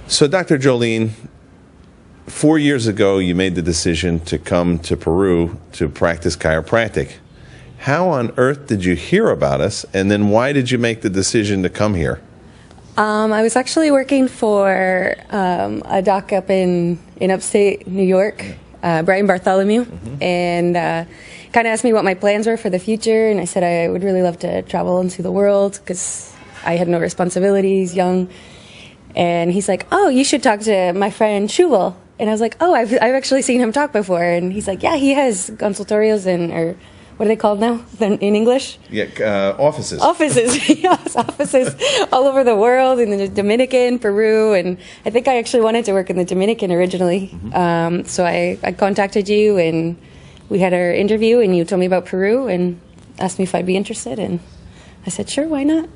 So, Dr. Joline, 4 years ago, you made the decision to come to Peru to practice chiropractic. How on earth did you hear about us, and then why did you make the decision to come here? I was actually working for a doc up in upstate New York, Brian Bartholomew, and kind of asked me what my plans were for the future, and I said I would really love to travel and see the world because I had no responsibilities, young. And he's like, "Oh, you should talk to my friend Shuval." And I was like, "Oh, I've actually seen him talk before." And he's like, "Yeah, he has consultorios or what are they called now in English?" Yeah, offices. Offices, yes, offices all over the world, in the Dominican, Peru, and I think I actually wanted to work in the Dominican originally. So I contacted you, and we had our interview, and you told me about Peru and asked me if I'd be interested, and I said, "Sure, why not?"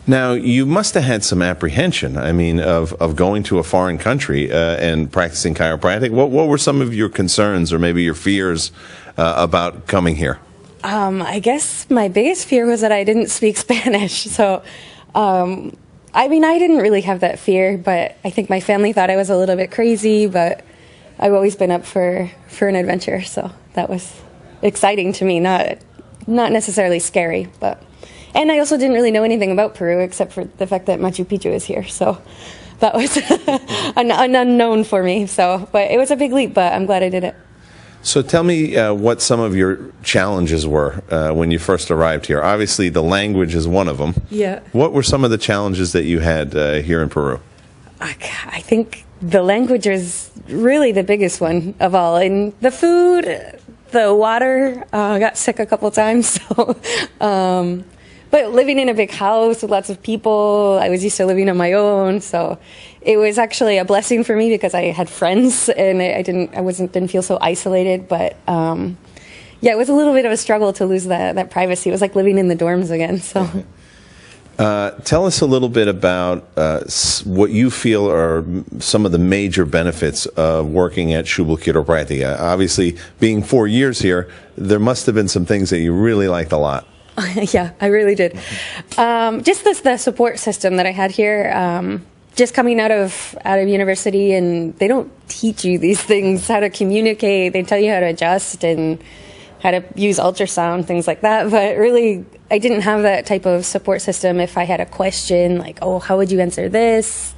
Now, you must have had some apprehension, of going to a foreign country and practicing chiropractic. What were some of your concerns or maybe your fears about coming here? I guess my biggest fear was that I didn't speak Spanish. So, I didn't really have that fear, but I think my family thought I was a little bit crazy, but I've always been up for an adventure. So that was exciting to me, not necessarily scary, but... And I also didn't really know anything about Peru except for the fact that Machu Picchu is here. So that was an unknown for me. So, but it was a big leap, but I'm glad I did it. So tell me what some of your challenges were when you first arrived here. Obviously, the language is one of them. Yeah. What were some of the challenges that you had here in Peru? I think the language was really the biggest one of all. And the food, the water, I got sick a couple times. So, but living in a big house with lots of people, I was used to living on my own, so it was actually a blessing for me because I had friends and I didn't feel so isolated. But yeah, it was a little bit of a struggle to lose that privacy. It was like living in the dorms again. So, tell us a little bit about what you feel are some of the major benefits of working at Shuval Chiropractic. Obviously, being 4 years here, there must have been some things that you really liked a lot. Yeah, I really did. Just the support system that I had here, just coming out of university, and they don't teach you these things, how to communicate. They tell you how to adjust and how to use ultrasound, things like that. But really, I didn't have that type of support system. If I had a question, like, oh, how would you answer this?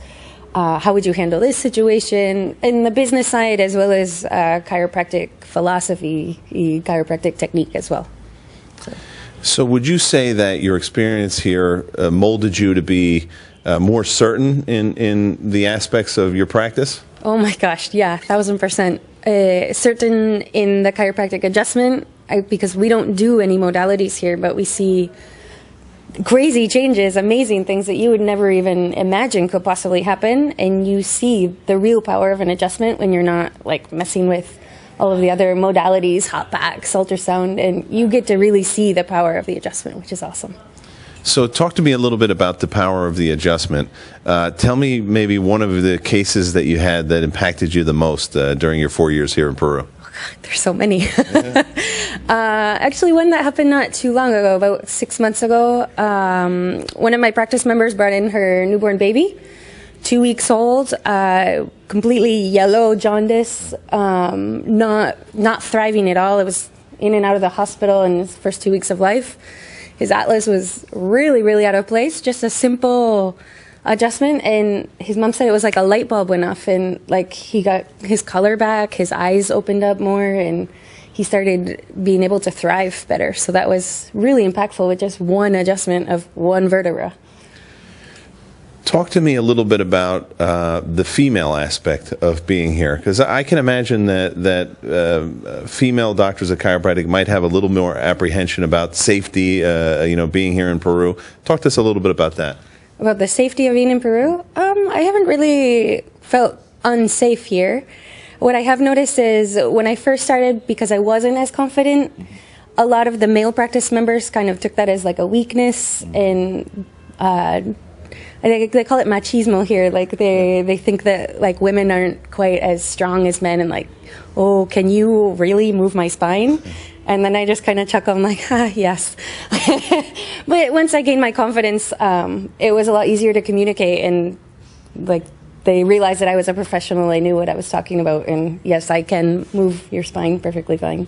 How would you handle this situation? And the business side, as well as chiropractic philosophy, chiropractic technique as well. So would you say that your experience here molded you to be more certain in the aspects of your practice? Oh my gosh, yeah, 1,000%. Certain in the chiropractic adjustment, because we don't do any modalities here, but we see crazy changes, amazing things that you would never even imagine could possibly happen, and you see the real power of an adjustment when you're not like messing with all of the other modalities, hot packs, ultrasound, and you get to really see the power of the adjustment, which is awesome. So talk to me a little bit about the power of the adjustment. Tell me maybe one of the cases that you had that impacted you the most during your 4 years here in Peru. Oh God, there's so many. Actually, one that happened not too long ago, about 6 months ago, one of my practice members brought in her newborn baby, 2 weeks old, completely yellow, jaundice, not thriving at all. It was in and out of the hospital in his first 2 weeks of life. His atlas was really, really out of place, just a simple adjustment, and his mom said it was like a light bulb went off, and like he got his color back, his eyes opened up more, and he started being able to thrive better. So that was really impactful with just one adjustment of one vertebra. Talk to me a little bit about the female aspect of being here, because I can imagine that female doctors of chiropractic might have a little more apprehension about safety, being here in Peru. Talk to us a little bit about that. About the safety of being in Peru? I haven't really felt unsafe here. What I have noticed is when I first started, because I wasn't as confident, a lot of the male practice members kind of took that as like a weakness, and they call it machismo here. Like they think that like women aren't quite as strong as men, and like, oh, can you really move my spine? And then I just kind of chuckle. I'm like, yes. But once I gained my confidence, it was a lot easier to communicate, and like they realized that I was a professional. I knew what I was talking about, and yes, I can move your spine perfectly fine.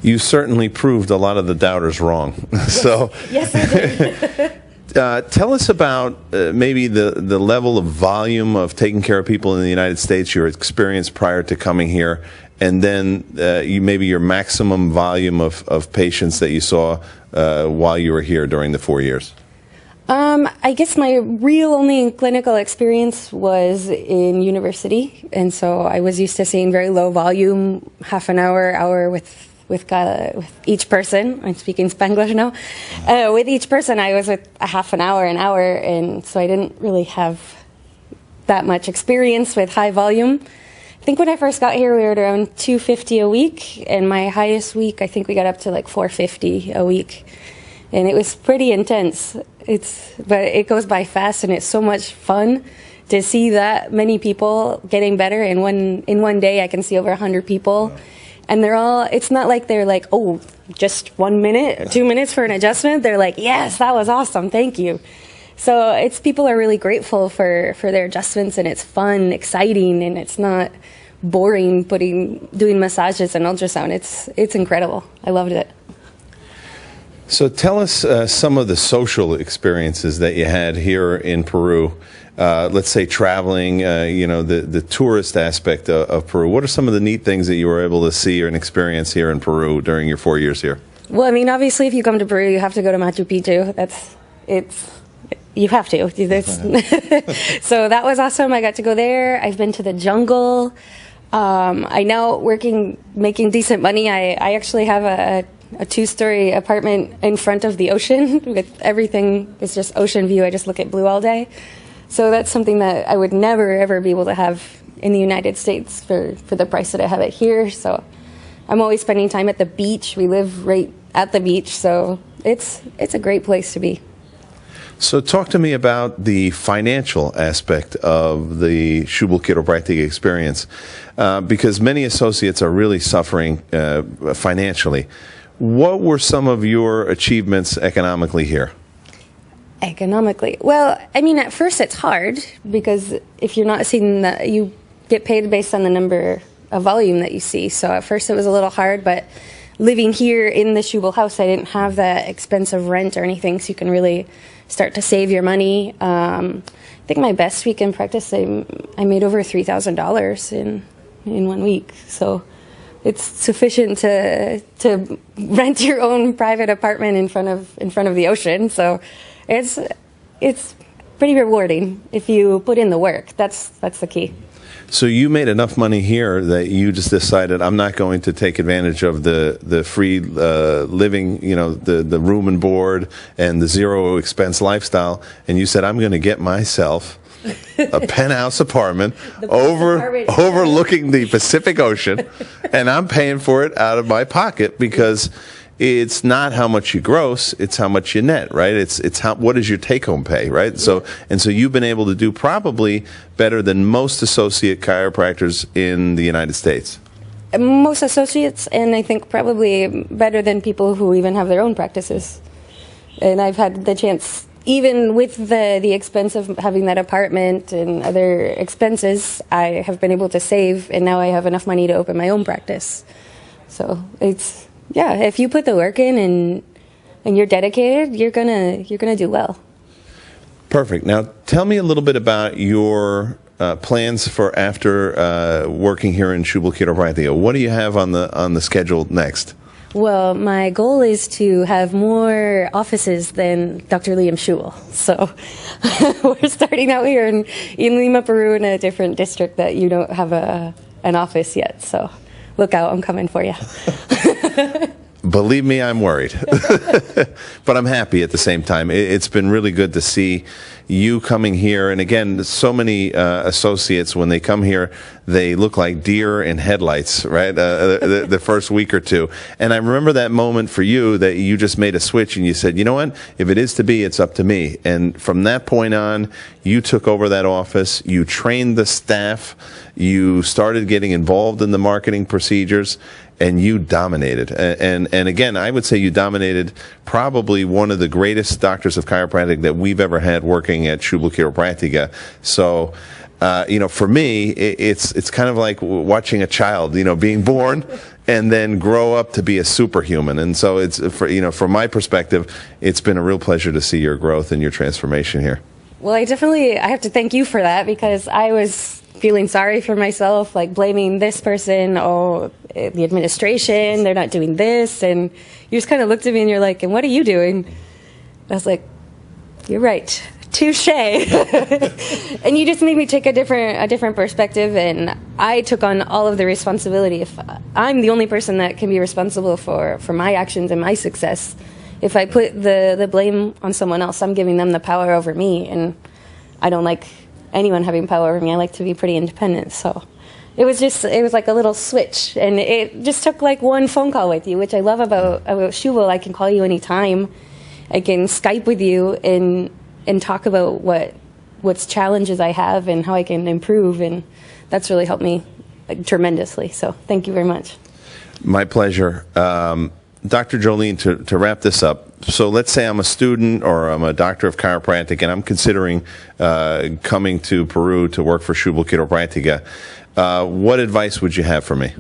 You certainly proved a lot of the doubters wrong. So, yes, I did. tell us about maybe the level of volume of taking care of people in the United States, your experience prior to coming here, and then maybe your maximum volume of patients that you saw while you were here during the 4 years. I guess my real only clinical experience was in university, and so I was used to seeing very low volume, half an hour with each person. I'm speaking Spanglish now. With each person, I was with a half an hour, and so I didn't really have that much experience with high volume. I think when I first got here, we were at around 250 a week, and my highest week, I think we got up to like 450 a week, and it was pretty intense. But it goes by fast, and it's so much fun to see that many people getting better. In one day, I can see over 100 people. And it's not like they're like, oh, just 1 minute, 2 minutes for an adjustment. They're like, yes, that was awesome, thank you. So people are really grateful for their adjustments, and it's fun, exciting, and it's not boring doing massages and ultrasound. It's incredible. I loved it. So tell us some of the social experiences that you had here in Peru. Let's say traveling, the tourist aspect of Peru. What are some of the neat things that you were able to see or experience here in Peru during your 4 years here? Well, I mean, obviously, if you come to Peru, you have to go to Machu Picchu. You have to. So that was awesome. I got to go there. I've been to the jungle. I now making decent money. I actually have a 2-story apartment in front of the ocean with everything. It's just ocean view. I just look at blue all day. So that's something that I would never, ever be able to have in the United States for the price that I have it here. So I'm always spending time at the beach. We live right at the beach, so it's a great place to be. So talk to me about the financial aspect of the Schubel chiropractic experience, because many associates are really suffering financially. What were some of your achievements economically here? Economically? Well, I mean, at first it's hard, because if you're not seeing that, you get paid based on the number of volume that you see. So at first it was a little hard, but living here in the Schubel house, I didn't have that expensive rent or anything, so you can really start to save your money. I think my best week in practice, I made over $3,000 in 1 week. So it's sufficient to rent your own private apartment in front of the ocean. So it's pretty rewarding if you put in the work. That's the key. So you made enough money here that you just decided, I'm not going to take advantage of the free living, the room and board and the zero expense lifestyle, and you said, I'm going to get myself a penthouse apartment overlooking the Pacific Ocean, and I'm paying for it out of my pocket, because it's not how much you gross, it's how much you net, right? It's what is your take-home pay, right? Yeah. So you've been able to do probably better than most associate chiropractors in the United States. Most associates, and I think probably better than people who even have their own practices. And I've had the chance, even with the expense of having that apartment and other expenses, I have been able to save, and now I have enough money to open my own practice. So if you put the work in and you're dedicated, you're gonna do well. Perfect. Now, tell me a little bit about your plans for after working here in Schubel Chiropractic. What do you have on the schedule next? Well, my goal is to have more offices than Dr. Liam Schubel. So we're starting out here in Lima, Peru, in a different district that you don't have an office yet. So look out, I'm coming for you. Believe me, I'm worried. But I'm happy at the same time. It's been really good to see you coming here. And again, so many associates, when they come here, they look like deer in headlights, right? The first week or two. And I remember that moment for you that you just made a switch and you said, you know what? If it is to be, it's up to me. And from that point on, you took over that office. You trained the staff. You started getting involved in the marketing procedures. And you dominated. And again, I would say you dominated probably one of the greatest doctors of chiropractic that we've ever had working at Schubel Chiropractica. So For me, it's kind of like watching a child, being born and then grow up to be a superhuman. And so it's from my perspective, it's been a real pleasure to see your growth and your transformation here. Well, I have to thank you for that, because I was feeling sorry for myself, like blaming this person, the administration, they're not doing this, and you just kind of looked at me and you're like, and what are you doing? I was like, you're right, touche. And you just made me take a different perspective, and I took on all of the responsibility. If I'm the only person that can be responsible for my actions and my success, if I put the blame on someone else, I'm giving them the power over me, and I don't like anyone having power over me. I like to be pretty independent. So it was like a little switch, and it just took like one phone call with you, which I love about Shubal. I can call you anytime. I can Skype with you and talk about what's challenges I have and how I can improve, and that's really helped me tremendously. So thank you very much. My pleasure. Dr. Joline, to wrap this up, so let's say I'm a student or I'm a doctor of chiropractic and I'm considering coming to Peru to work for Shubal Chiropractica. What advice would you have for me?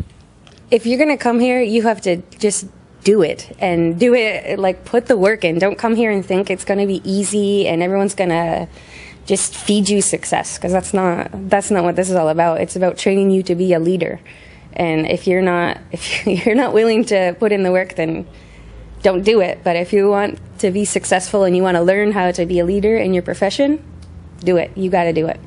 If you're going to come here, you have to just do it, and do it, like, put the work in. Don't come here and think it's going to be easy and everyone's going to just feed you success, because that's not what this is all about. It's about training you to be a leader. And if you're not willing to put in the work, then don't do it. But if you want to be successful and you want to learn how to be a leader in your profession, do it. You got to do it.